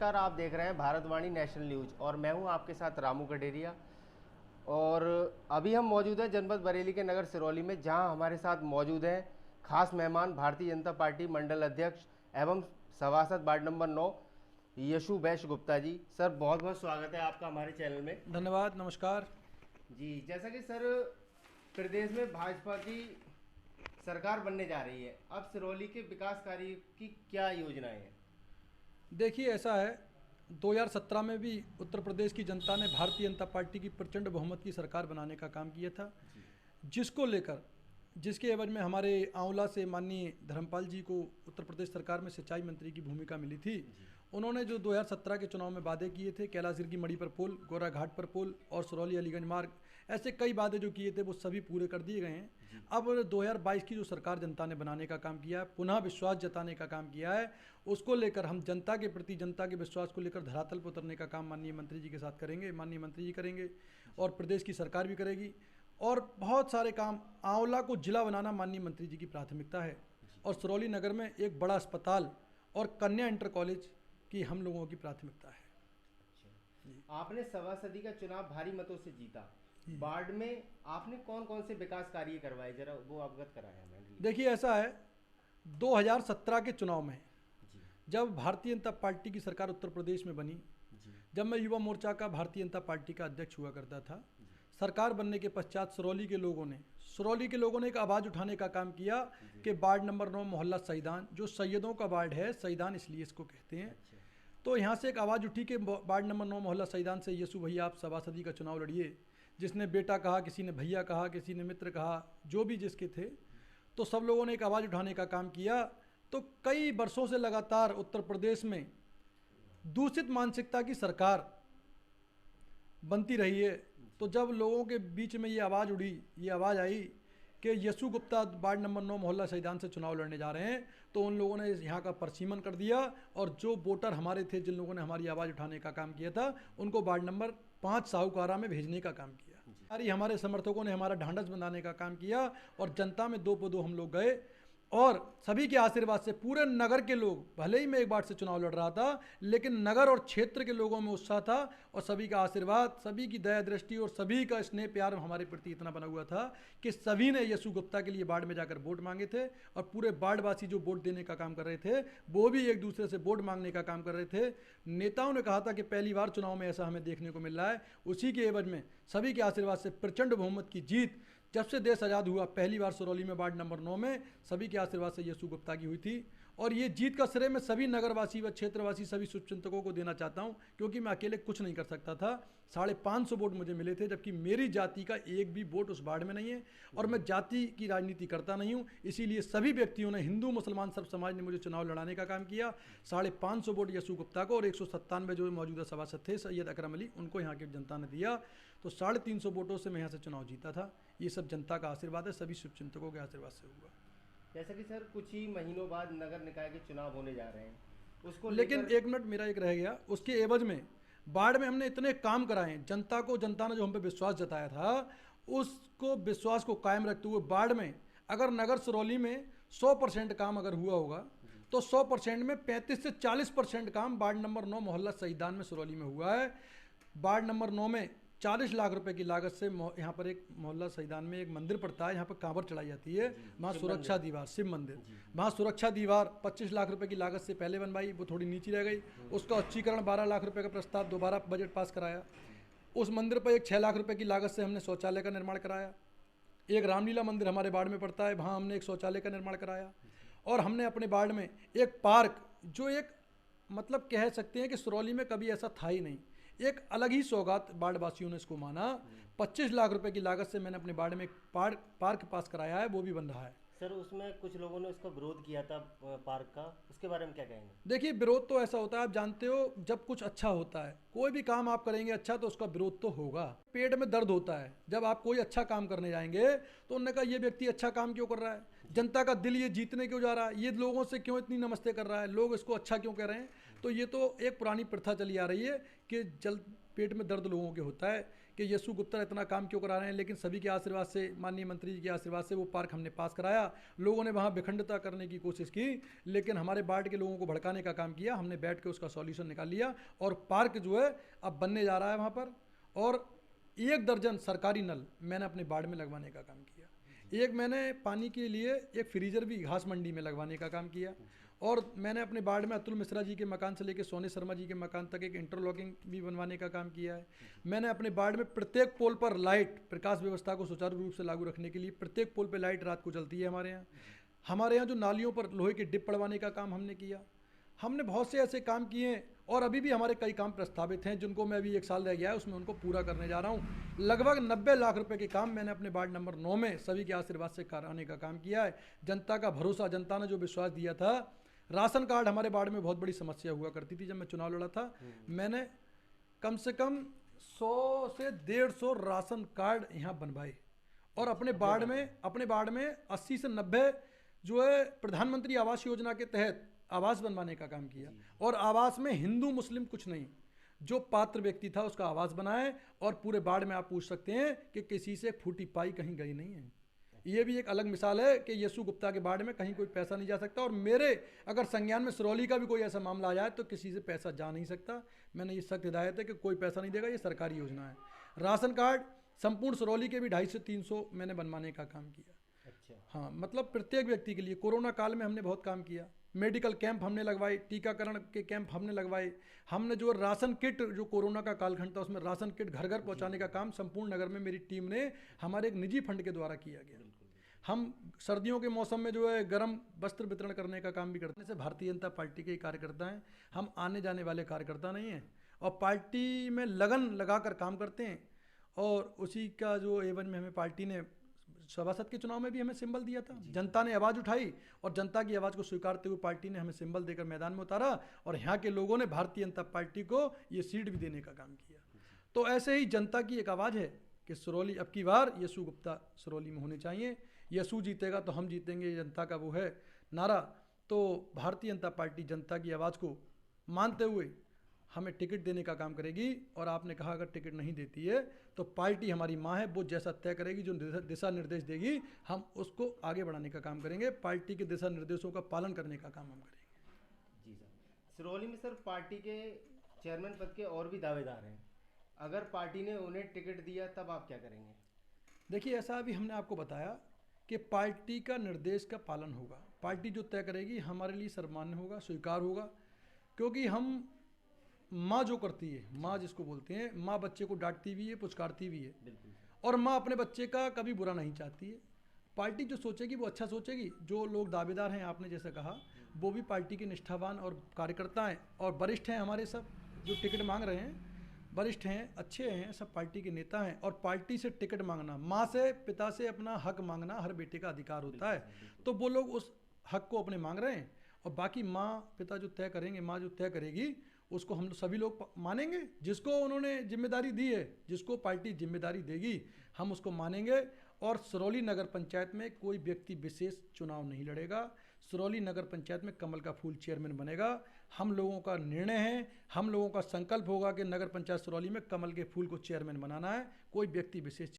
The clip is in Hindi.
नमस्कार, आप देख रहे हैं भारतवाणी नेशनल न्यूज और मैं हूं आपके साथ रामू कटेरिया। और अभी हम मौजूद हैं जनपद बरेली के नगर सिरौली में, जहां हमारे साथ मौजूद हैं खास मेहमान भारतीय जनता पार्टी मंडल अध्यक्ष एवं सभासद वार्ड नंबर 9 यशु वैश्य गुप्ता जी। सर, बहुत बहुत स्वागत है आपका हमारे चैनल में। धन्यवाद, नमस्कार जी, जैसा कि सर प्रदेश में भाजपा की सरकार बनने जा रही है, अब सिरौली के विकास कार्य की क्या योजनाएं हैं? देखिए, ऐसा है 2017 में भी उत्तर प्रदेश की जनता ने भारतीय जनता पार्टी की प्रचंड बहुमत की सरकार बनाने का काम किया था, जिसको लेकर जिसके एवज में हमारे आंवला से माननीय धर्मपाल जी को उत्तर प्रदेश सरकार में सिंचाई मंत्री की भूमिका मिली थी। उन्होंने जो 2017 के चुनाव में वादे किए थे, कैलाशगिरी की मड़ी पर पुल, गोरा घाट पर पुल और सिरौली अलीगंज मार्ग, ऐसे कई वादे जो किए थे वो सभी पूरे कर दिए गए हैं। अब 2022 की जो सरकार जनता ने बनाने का काम किया है, पुनः विश्वास जताने का काम किया है, उसको लेकर हम जनता के प्रति, जनता के विश्वास को लेकर धरातल पर उतरने का काम माननीय मंत्री जी के साथ करेंगे, माननीय मंत्री जी करेंगे और प्रदेश की सरकार भी करेगी। और बहुत सारे काम, आंवला को जिला बनाना माननीय मंत्री जी की प्राथमिकता है और सिरौली नगर में एक बड़ा अस्पताल और कन्या इंटर कॉलेज की हम लोगों की प्राथमिकता है। आपने सभासदी का चुनाव भारी मतों से जीता, वार्ड में आपने कौन कौन से विकास कार्य करवाए, जरा वो अवगत कराया हमें। देखिए, ऐसा है 2017 के चुनाव में जब भारतीय जनता पार्टी की सरकार उत्तर प्रदेश में बनी, जब मैं युवा मोर्चा का भारतीय जनता पार्टी का अध्यक्ष हुआ करता था, सरकार बनने के पश्चात सिरौली के लोगों ने एक आवाज़ उठाने का काम किया कि वार्ड नंबर 9 मोहल्ला सईदान, जो सैयदों का वार्ड है, सईदान इसलिए इसको कहते हैं, तो यहाँ से एक आवाज़ उठी कि वार्ड नंबर 9 मोहल्ला सईदान से यशु भैया आप सभासदी का चुनाव लड़िए। जिसने बेटा कहा, किसी ने भैया कहा, किसी ने मित्र कहा, जो भी जिसके थे, तो सब लोगों ने एक आवाज़ उठाने का काम किया। तो कई वर्षों से लगातार उत्तर प्रदेश में दूषित मानसिकता की सरकार बनती रही है। तो जब लोगों के बीच में ये आवाज़ उड़ी, ये आवाज़ आई कि यशु गुप्ता वार्ड नंबर 9 मोहल्ला सईदान से चुनाव लड़ने जा रहे हैं, तो उन लोगों ने यहाँ का परसीमन कर दिया और जो वोटर हमारे थे, जिन लोगों ने हमारी आवाज़ उठाने का काम किया था, उनको वार्ड नंबर 5 साहूकारा में भेजने का काम किया। हमारे समर्थकों ने हमारा ढांढस बंधाने का काम किया और जनता में 2 पे 2 हम लोग गए और सभी के आशीर्वाद से पूरे नगर के लोग, भले ही मैं एक वार्ड से चुनाव लड़ रहा था, लेकिन नगर और क्षेत्र के लोगों में उत्साह था और सभी का आशीर्वाद, सभी की दया दृष्टि और सभी का स्नेह प्यार हमारे प्रति इतना बना हुआ था कि सभी ने यशु गुप्ता के लिए वार्ड में जाकर वोट मांगे थे और पूरे वार्डवासी जो वोट देने का काम कर रहे थे, वो भी एक दूसरे से वोट मांगने का काम कर रहे थे। नेताओं ने कहा था कि पहली बार चुनाव में ऐसा हमें देखने को मिल रहा है। उसी के एवज में सभी के आशीर्वाद से प्रचंड बहुमत की जीत, जब से देश आज़ाद हुआ पहली बार सिरौली में वार्ड नंबर 9 में सभी के आशीर्वाद से यशु गुप्ता की हुई थी। और ये जीत का श्रेय मैं सभी नगरवासी व क्षेत्रवासी, सभी शुभचिंतकों को देना चाहता हूँ, क्योंकि मैं अकेले कुछ नहीं कर सकता था। 550 वोट मुझे मिले थे, जबकि मेरी जाति का एक भी वोट उस वार्ड में नहीं है और मैं जाति की राजनीति करता नहीं हूँ। इसीलिए सभी व्यक्तियों ने, हिंदू मुसलमान सब समाज ने मुझे चुनाव लड़ाने का काम किया। 550 वोट यशु गुप्ता को और 197 जो मौजूदा सभासद थे सैयद अकरम अली, उनको यहाँ की जनता ने दिया। तो 350 वोटों से मैं यहाँ से चुनाव जीता था। ये सब जनता का आशीर्वाद है, सभी शुभचिंतकों के आशीर्वाद से हुआ। जैसा कि सर कुछ ही महीनों बाद नगर निकाय के चुनाव होने जा रहे हैं, उसको लेकिन एक मिनट मेरा एक रह गया, उसके एवज में वार्ड में हमने इतने काम कराए, जनता ने जो हम पे विश्वास जताया था, उसको विश्वास को कायम रखते हुए वार्ड में अगर नगर सिरौली में 100% काम अगर हुआ होगा, तो 100% में 35 से 40% काम वार्ड नंबर 9 मोहल्ला सईदान में सिरौली में हुआ है। वार्ड नंबर 9 में 40 लाख रुपए की लागत से यहाँ पर एक मोहल्ला सईदान में एक मंदिर पड़ता है, यहाँ पर कांवर चढ़ाई जाती है, वहाँ सुरक्षा दीवार, शिव मंदिर, वहाँ सुरक्षा दीवार 25 लाख रुपए की लागत से पहले बनवाई, वो थोड़ी नीची रह गई, उसका उच्चीकरण 12 लाख रुपए का प्रस्ताव दोबारा बजट पास कराया। उस मंदिर पर एक 6 लाख रुपए की लागत से हमने शौचालय का निर्माण कराया। एक रामलीला मंदिर हमारे वार्ड में पड़ता है, वहाँ हमने एक शौचालय का निर्माण कराया। और हमने अपने वार्ड में एक पार्क, जो एक मतलब कह सकते हैं कि सिरौली में कभी ऐसा था ही नहीं, एक अलग ही सौगात वार्ड वासियों ने इसको माना। 25 लाख रुपए की लागत से मैंने अपने वार्ड में एक पार्क पास कराया है, वो भी बन रहा है। सर, उसमें कुछ लोगों ने उसका विरोध किया था पार्क का, उसके बारे में क्या कहेंगे? देखिए, विरोध तो ऐसा होता है, आप जानते हो, जब कुछ अच्छा होता है, कोई भी काम आप करेंगे अच्छा, तो उसका विरोध तो होगा। पेट में दर्द होता है जब आप कोई अच्छा काम करने जाएंगे, तो उन्होंने कहा ये व्यक्ति अच्छा काम क्यों कर रहा है, जनता का दिल ये जीतने क्यों जा रहा है, ये लोगों से क्यों इतनी नमस्ते कर रहा है, लोग इसको अच्छा क्यों कह रहे हैं। तो ये तो एक पुरानी प्रथा चली आ रही है कि जल पेट में दर्द लोगों के होता है कि यशु गुप्ता इतना काम क्यों करा रहे हैं, लेकिन सभी के आशीर्वाद से, माननीय मंत्री जी के आशीर्वाद से वो पार्क हमने पास कराया। लोगों ने वहाँ विखंडता करने की कोशिश की, लेकिन हमारे वार्ड के लोगों को भड़काने का काम किया, हमने बैठ के उसका सॉल्यूशन निकाल लिया और पार्क जो है अब बनने जा रहा है वहाँ पर। और 1 दर्जन सरकारी नल मैंने अपने वार्ड में लगवाने का काम किया। एक मैंने पानी के लिए एक फ्रीजर भी घास मंडी में लगवाने का काम किया। और मैंने अपने वार्ड में अतुल मिश्रा जी के मकान से लेकर सोने शर्मा जी के मकान तक एक इंटरलॉकिंग भी बनवाने का काम किया है। मैंने अपने वार्ड में प्रत्येक पोल पर लाइट, प्रकाश व्यवस्था को सुचारू रूप से लागू रखने के लिए प्रत्येक पोल पर लाइट रात को जलती है हमारे यहाँ। हमारे यहाँ जो नालियों पर लोहे के डिप पड़वाने का काम हमने किया। हमने बहुत से ऐसे काम किए हैं और अभी भी हमारे कई काम प्रस्तावित हैं जिनको मैं अभी 1 साल रह गया है उसमें उनको पूरा करने जा रहा हूँ। लगभग 90 लाख रुपए के काम मैंने अपने वार्ड नंबर 9 में सभी के आशीर्वाद से कराने का काम किया है। जनता का भरोसा, जनता ने जो विश्वास दिया था। राशन कार्ड हमारे वार्ड में बहुत बड़ी समस्या हुआ करती थी। जब मैं चुनाव लड़ा था मैंने कम से कम 100 से 150 राशन कार्ड यहाँ बनवाए और अपने वार्ड में 80 से 90 जो है प्रधानमंत्री आवास योजना के तहत आवास बनवाने का काम किया। और आवास में हिंदू मुस्लिम कुछ नहीं, जो पात्र व्यक्ति था उसका आवास बनाए। और पूरे वार्ड में आप पूछ सकते हैं कि किसी से फूटी पाई कहीं गई नहीं है। ये भी एक अलग मिसाल है कि यशु गुप्ता के वार्ड में कहीं कोई पैसा नहीं जा सकता। और मेरे अगर संज्ञान में सिरौली का भी कोई ऐसा मामला आ जाए तो किसी से पैसा जा नहीं सकता। मैंने ये सख्त हिदायत है कि कोई पैसा नहीं देगा, ये सरकारी योजना है। राशन कार्ड संपूर्ण सिरौली के भी 250 से 300 मैंने बनवाने का काम किया। अच्छा। हाँ, मतलब प्रत्येक व्यक्ति के लिए। कोरोना काल में हमने बहुत काम किया। मेडिकल कैंप हमने लगवाए, टीकाकरण के कैंप हमने लगवाए। हमने जो राशन किट, जो कोरोना का कालखंड था उसमें राशन किट घर घर पहुंचाने का काम संपूर्ण नगर में मेरी टीम ने हमारे एक निजी फंड के द्वारा किया गया। हम सर्दियों के मौसम में जो है गर्म वस्त्र वितरण करने का काम भी करते हैं। भारतीय जनता पार्टी के कार्यकर्ता हैं, हम आने जाने वाले कार्यकर्ता नहीं हैं और पार्टी में लगन लगाकर काम करते हैं। और उसी का जो एवज में हमें पार्टी ने सभासद के चुनाव में भी हमें सिंबल दिया था। जनता ने आवाज़ उठाई और जनता की आवाज़ को स्वीकारते हुए पार्टी ने हमें सिंबल देकर मैदान में उतारा और यहाँ के लोगों ने भारतीय जनता पार्टी को ये सीट भी देने का काम किया। तो ऐसे ही जनता की एक आवाज़ है कि सिरौली अब की बार यशु गुप्ता सिरौली में होने चाहिए। यशु जीतेगा तो हम जीतेंगे, जनता का वो है नारा। तो भारतीय जनता पार्टी जनता की आवाज़ को मानते हुए हमें टिकट देने का काम करेगी। और आपने कहा अगर टिकट नहीं देती है तो पार्टी हमारी माँ है, वो जैसा तय करेगी, जो दिशा निर्देश देगी हम उसको आगे बढ़ाने का काम करेंगे। पार्टी के दिशा निर्देशों का पालन करने का काम हम करेंगे। जी सर। सिरौली में सर पार्टी के चेयरमैन पद के और भी दावेदार हैं, अगर पार्टी ने उन्हें टिकट दिया तब आप क्या करेंगे? देखिए, ऐसा अभी हमने आपको बताया कि पार्टी का निर्देश का पालन होगा। पार्टी जो तय करेगी हमारे लिए सम्मान्य होगा, स्वीकार होगा। क्योंकि हम माँ जो करती है, माँ जिसको बोलते हैं, माँ बच्चे को डांटती भी है, पुचकारती भी है। बिल्कुल। और माँ अपने बच्चे का कभी बुरा नहीं चाहती है। पार्टी जो सोचेगी वो अच्छा सोचेगी। जो लोग दावेदार हैं, आपने जैसे कहा, वो भी पार्टी के निष्ठावान और कार्यकर्ता हैं और वरिष्ठ हैं। हमारे सब जो टिकट मांग रहे हैं वरिष्ठ हैं, अच्छे हैं, सब पार्टी के नेता हैं। और पार्टी से टिकट मांगना, माँ से, पिता से अपना हक मांगना हर बेटे का अधिकार होता है। तो वो लोग उस हक को अपने मांग रहे हैं और बाकी माँ पिता जो तय करेंगे, माँ जो तय करेगी उसको हम सभी लोग मानेंगे। जिसको उन्होंने जिम्मेदारी दी है, जिसको पार्टी जिम्मेदारी देगी, हम उसको मानेंगे। और सिरौली नगर पंचायत में कोई व्यक्ति विशेष चुनाव नहीं लड़ेगा। सिरौली नगर पंचायत में कमल का फूल चेयरमैन बनेगा। हम लोगों का निर्णय है, हम लोगों का संकल्प होगा कि नगर पंचायत सिरौली में कमल के फूल को चेयरमैन बनाना है। कोई व्यक्ति विशेष